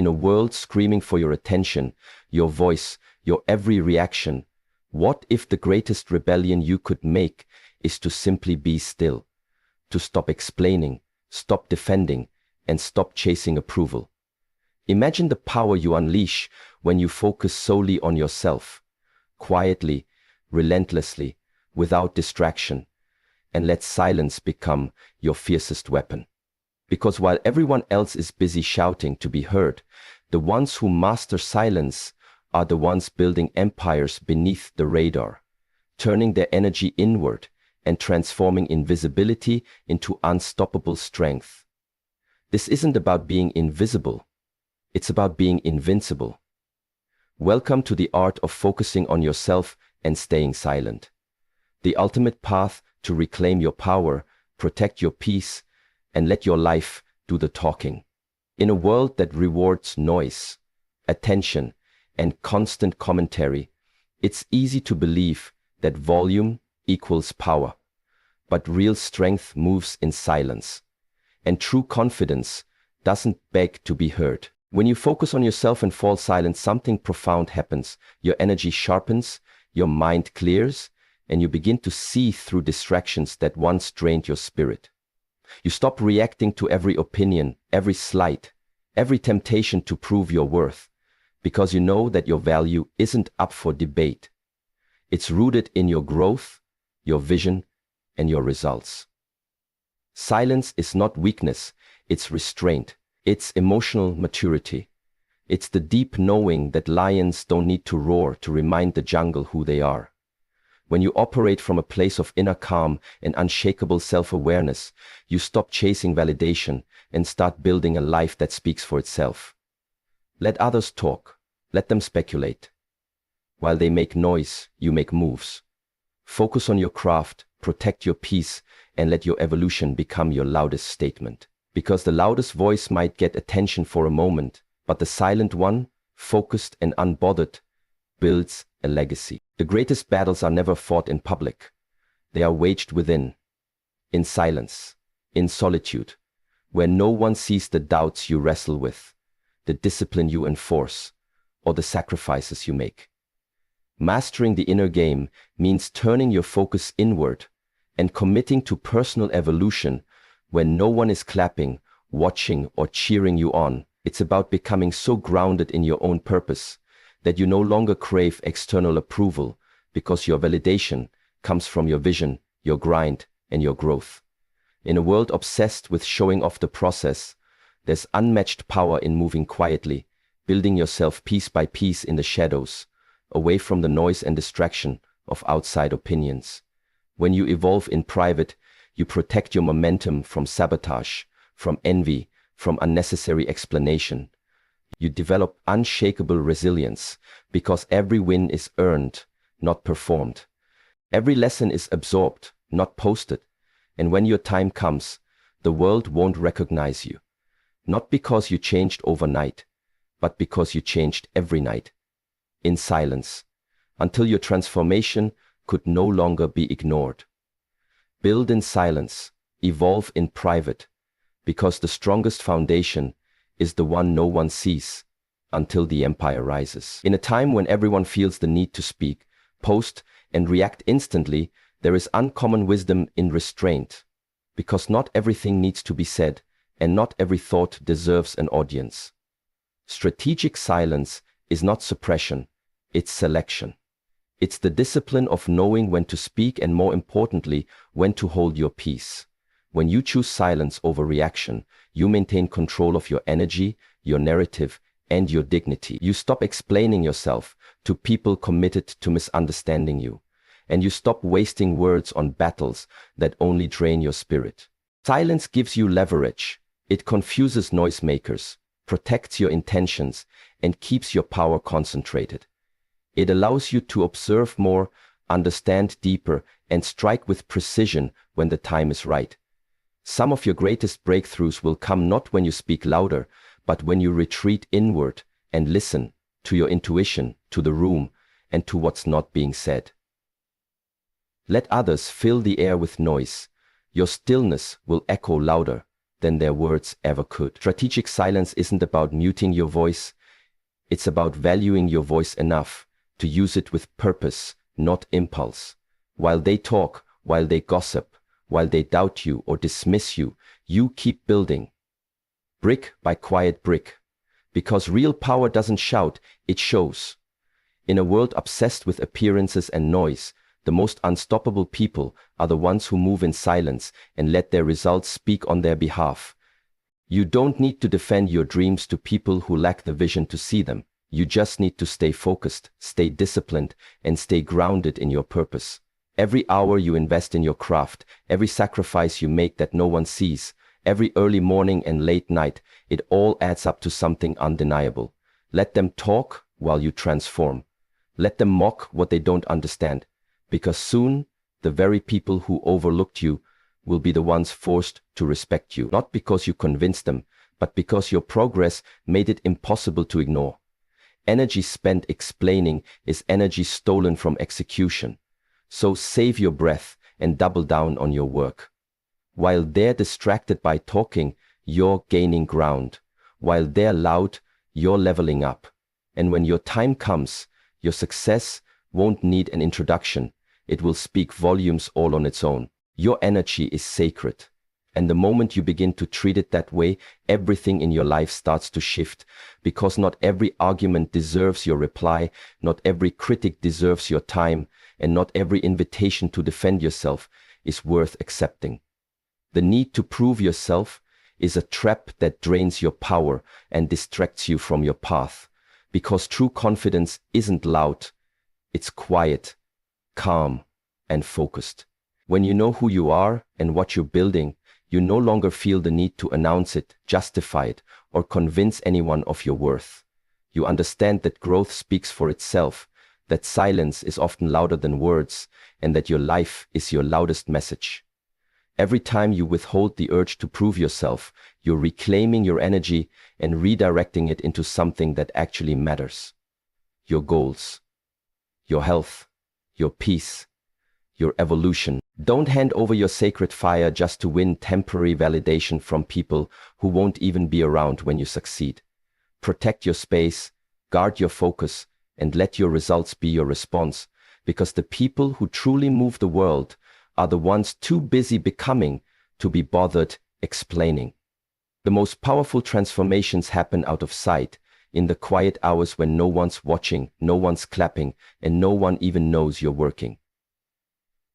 In a world screaming for your attention, your voice, your every reaction, what if the greatest rebellion you could make is to simply be still, to stop explaining, stop defending, and stop chasing approval? Imagine the power you unleash when you focus solely on yourself, quietly, relentlessly, without distraction, and let silence become your fiercest weapon. Because while everyone else is busy shouting to be heard, the ones who master silence are the ones building empires beneath the radar, turning their energy inward and transforming invisibility into unstoppable strength. This isn't about being invisible. It's about being invincible. Welcome to the art of focusing on yourself and staying silent. The ultimate path to reclaim your power, protect your peace, and let your life do the talking. In a world that rewards noise, attention, and constant commentary, it's easy to believe that volume equals power. But real strength moves in silence. And true confidence doesn't beg to be heard. When you focus on yourself and fall silent, something profound happens. Your energy sharpens, your mind clears, and you begin to see through distractions that once drained your spirit. You stop reacting to every opinion, every slight, every temptation to prove your worth, because you know that your value isn't up for debate. It's rooted in your growth, your vision, and your results. Silence is not weakness, it's restraint. It's emotional maturity. It's the deep knowing that lions don't need to roar to remind the jungle who they are. When you operate from a place of inner calm and unshakable self-awareness, you stop chasing validation and start building a life that speaks for itself. Let others talk. Let them speculate. While they make noise, you make moves. Focus on your craft, protect your peace, and let your evolution become your loudest statement. Because the loudest voice might get attention for a moment, but the silent one, focused and unbothered, builds a legacy. The greatest battles are never fought in public. They are waged within, in silence, in solitude, where no one sees the doubts you wrestle with, the discipline you enforce, or the sacrifices you make. Mastering the inner game means turning your focus inward and committing to personal evolution when no one is clapping, watching, or cheering you on. It's about becoming so grounded in your own purpose that you no longer crave external approval, because your validation comes from your vision, your grind, and your growth. In a world obsessed with showing off the process, there's unmatched power in moving quietly, building yourself piece by piece in the shadows, away from the noise and distraction of outside opinions. When you evolve in private, you protect your momentum from sabotage, from envy, from unnecessary explanation. You develop unshakable resilience because every win is earned, not performed. Every lesson is absorbed, not posted. And when your time comes, the world won't recognize you. Not because you changed overnight, but because you changed every night. In silence, until your transformation could no longer be ignored. Build in silence, evolve in private, because the strongest foundation is the one no one sees until the empire rises. In a time when everyone feels the need to speak, post, and react instantly, there is uncommon wisdom in restraint, because not everything needs to be said, and not every thought deserves an audience. Strategic silence is not suppression, it's selection. It's the discipline of knowing when to speak and, more importantly, when to hold your peace. When you choose silence over reaction, you maintain control of your energy, your narrative, and your dignity. You stop explaining yourself to people committed to misunderstanding you, and you stop wasting words on battles that only drain your spirit. Silence gives you leverage. It confuses noisemakers, protects your intentions, and keeps your power concentrated. It allows you to observe more, understand deeper, and strike with precision when the time is right. Some of your greatest breakthroughs will come not when you speak louder, but when you retreat inward and listen to your intuition, to the room, and to what's not being said. Let others fill the air with noise. Your stillness will echo louder, than their words ever could. Strategic silence isn't about muting your voice. It's about valuing your voice enough to use it with purpose, not impulse. While they talk, while they gossip, while they doubt you or dismiss you, you keep building. Brick by quiet brick. Because real power doesn't shout, it shows. In a world obsessed with appearances and noise, the most unstoppable people are the ones who move in silence and let their results speak on their behalf. You don't need to defend your dreams to people who lack the vision to see them. You just need to stay focused, stay disciplined, and stay grounded in your purpose. Every hour you invest in your craft, every sacrifice you make that no one sees, every early morning and late night, it all adds up to something undeniable. Let them talk while you transform. Let them mock what they don't understand, because soon the very people who overlooked you will be the ones forced to respect you, not because you convinced them, but because your progress made it impossible to ignore. Energy spent explaining is energy stolen from execution. So save your breath and double down on your work. While they're distracted by talking, you're gaining ground. While they're loud, you're leveling up. And when your time comes, your success won't need an introduction. It will speak volumes all on its own. Your energy is sacred. And the moment you begin to treat it that way, everything in your life starts to shift, because not every argument deserves your reply, not every critic deserves your time, and not every invitation to defend yourself is worth accepting. The need to prove yourself is a trap that drains your power and distracts you from your path, because true confidence isn't loud, it's quiet, calm, and focused. When you know who you are and what you're building, you no longer feel the need to announce it, justify it, or convince anyone of your worth. You understand that growth speaks for itself, that silence is often louder than words, and that your life is your loudest message. Every time you withhold the urge to prove yourself, you're reclaiming your energy and redirecting it into something that actually matters. Your goals, your health, your peace, your evolution. Don't hand over your sacred fire just to win temporary validation from people who won't even be around when you succeed. Protect your space, guard your focus, and let your results be your response, because the people who truly move the world are the ones too busy becoming to be bothered explaining. The most powerful transformations happen out of sight, in the quiet hours when no one's watching, no one's clapping, and no one even knows you're working.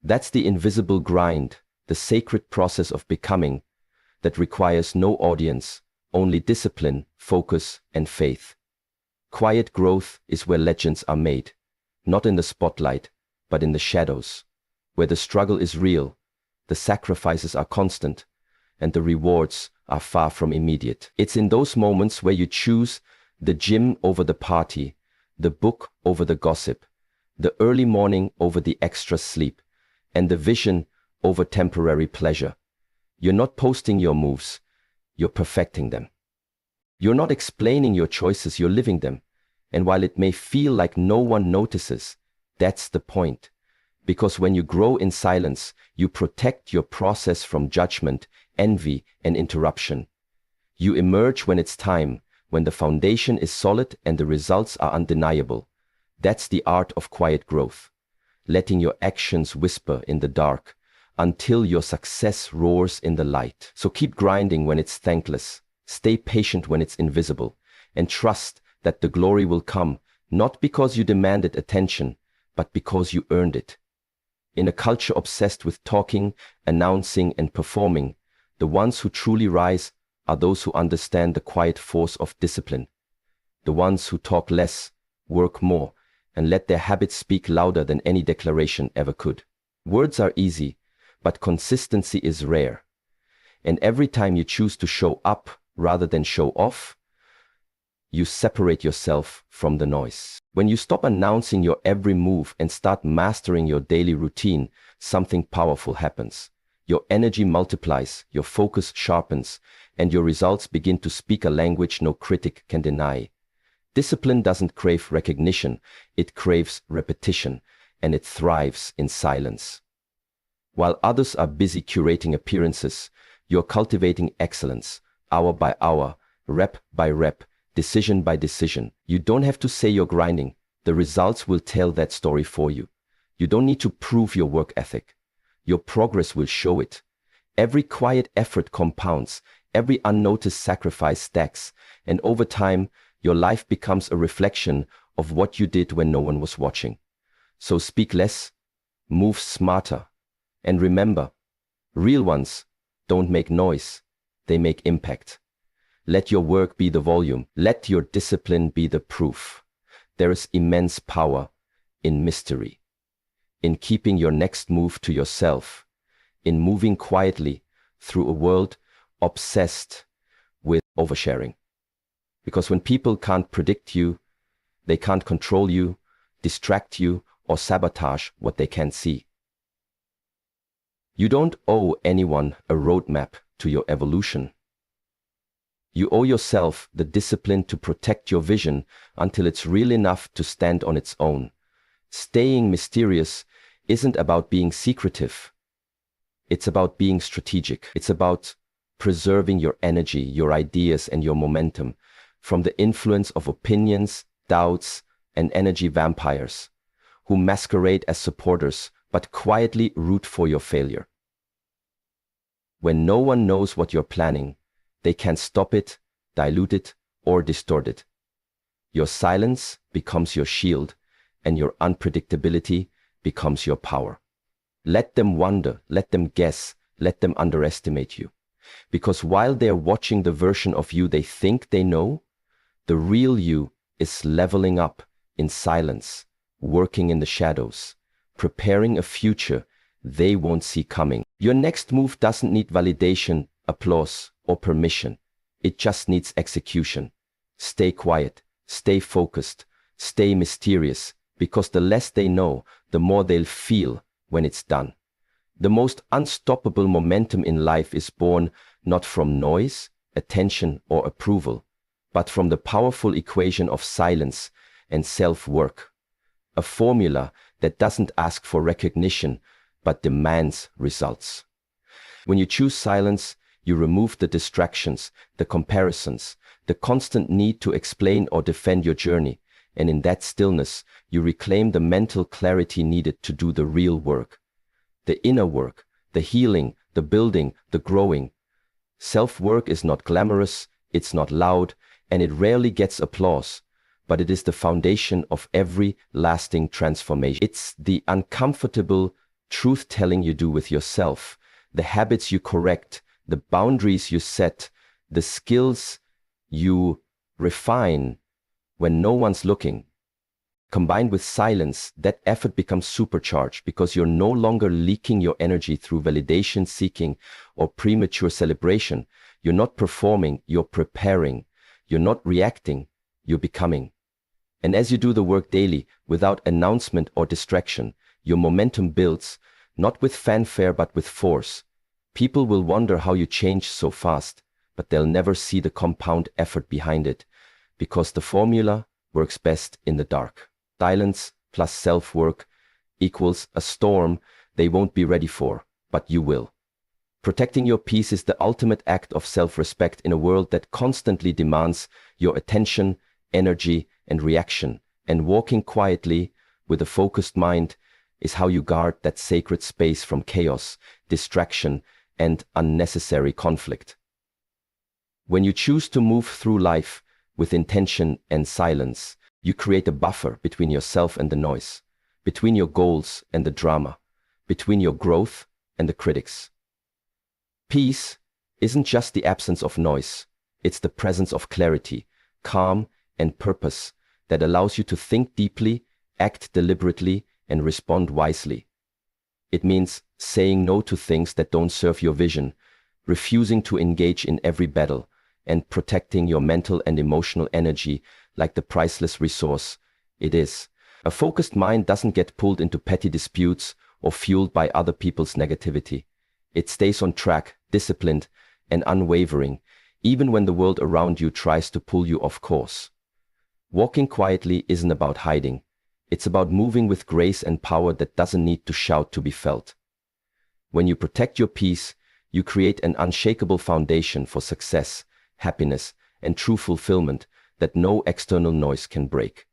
That's the invisible grind, the sacred process of becoming, that requires no audience, only discipline, focus, and faith. Quiet growth is where legends are made, not in the spotlight, but in the shadows, where the struggle is real, the sacrifices are constant, and the rewards are far from immediate. It's in those moments where you choose the gym over the party, the book over the gossip, the early morning over the extra sleep, and the vision over temporary pleasure. You're not posting your moves, you're perfecting them. You're not explaining your choices, you're living them. And while it may feel like no one notices, that's the point. Because when you grow in silence, you protect your process from judgment, envy, and interruption. You emerge when it's time, when the foundation is solid and the results are undeniable. That's the art of quiet growth. Letting your actions whisper in the dark until your success roars in the light. So keep grinding when it's thankless, stay patient when it's invisible, and trust that the glory will come, not because you demanded attention, but because you earned it. In a culture obsessed with talking, announcing, and performing, the ones who truly rise are those who understand the quiet force of discipline. The ones who talk less, work more, and let their habits speak louder than any declaration ever could. Words are easy, but consistency is rare. And every time you choose to show up rather than show off, you separate yourself from the noise. When you stop announcing your every move and start mastering your daily routine, something powerful happens. Your energy multiplies, your focus sharpens, and your results begin to speak a language no critic can deny. Discipline doesn't crave recognition, it craves repetition, and it thrives in silence. While others are busy curating appearances, You're cultivating excellence, hour by hour, rep by rep, decision by decision. You don't have to say you're grinding. The results will tell that story for you. You don't need to prove your work ethic. Your progress will show it. Every quiet effort compounds, every unnoticed sacrifice stacks, and over time, your life becomes a reflection of what you did when no one was watching. So speak less, move smarter, and remember, real ones don't make noise, they make impact. Let your work be the volume, let your discipline be the proof. There is immense power in mystery, in keeping your next move to yourself, in moving quietly through a world obsessed with oversharing. Because when people can't predict you, they can't control you, distract you, or sabotage what they can't see. You don't owe anyone a roadmap to your evolution. You owe yourself the discipline to protect your vision until it's real enough to stand on its own. Staying mysterious isn't about being secretive. It's about being strategic. It's about preserving your energy, your ideas, and your momentum from the influence of opinions, doubts, and energy vampires who masquerade as supporters but quietly root for your failure. When no one knows what you're planning, they can't stop it, dilute it, or distort it. Your silence becomes your shield, and your unpredictability becomes your power. Let them wonder, let them guess, let them underestimate you. Because while they're watching the version of you they think they know, the real you is leveling up in silence, working in the shadows, preparing a future they won't see coming. Your next move doesn't need validation, applause, or permission. It just needs execution. Stay quiet, stay focused, stay mysterious, because the less they know, the more they'll feel when it's done. The most unstoppable momentum in life is born not from noise, attention, or approval, but from the powerful equation of silence and self-work. A formula that doesn't ask for recognition, but demands results. When you choose silence, you remove the distractions, the comparisons, the constant need to explain or defend your journey, and in that stillness, you reclaim the mental clarity needed to do the real work. The inner work, the healing, the building, the growing. Self-work is not glamorous, it's not loud, and it rarely gets applause, but it is the foundation of every lasting transformation. It's the uncomfortable truth-telling you do with yourself, the habits you correct, the boundaries you set, the skills you refine when no one's looking. Combined with silence, that effort becomes supercharged because you're no longer leaking your energy through validation seeking or premature celebration. You're not performing, you're preparing. You're not reacting, you're becoming. And as you do the work daily, without announcement or distraction, your momentum builds, not with fanfare but with force. People will wonder how you changed so fast, but they'll never see the compound effort behind it, because the formula works best in the dark. Silence plus self-work equals a storm they won't be ready for, but you will. Protecting your peace is the ultimate act of self-respect in a world that constantly demands your attention, energy, and reaction. And walking quietly with a focused mind is how you guard that sacred space from chaos, distraction, and unnecessary conflict. When you choose to move through life with intention and silence, you create a buffer between yourself and the noise, between your goals and the drama, between your growth and the critics. Peace isn't just the absence of noise, it's the presence of clarity, calm, and purpose that allows you to think deeply, act deliberately, and respond wisely. It means saying no to things that don't serve your vision, refusing to engage in every battle, and protecting your mental and emotional energy like the priceless resource it is. A focused mind doesn't get pulled into petty disputes or fueled by other people's negativity. It stays on track, disciplined, and unwavering, even when the world around you tries to pull you off course. Walking quietly isn't about hiding. It's about moving with grace and power that doesn't need to shout to be felt. When you protect your peace, you create an unshakable foundation for success, happiness, and true fulfillment that no external noise can break.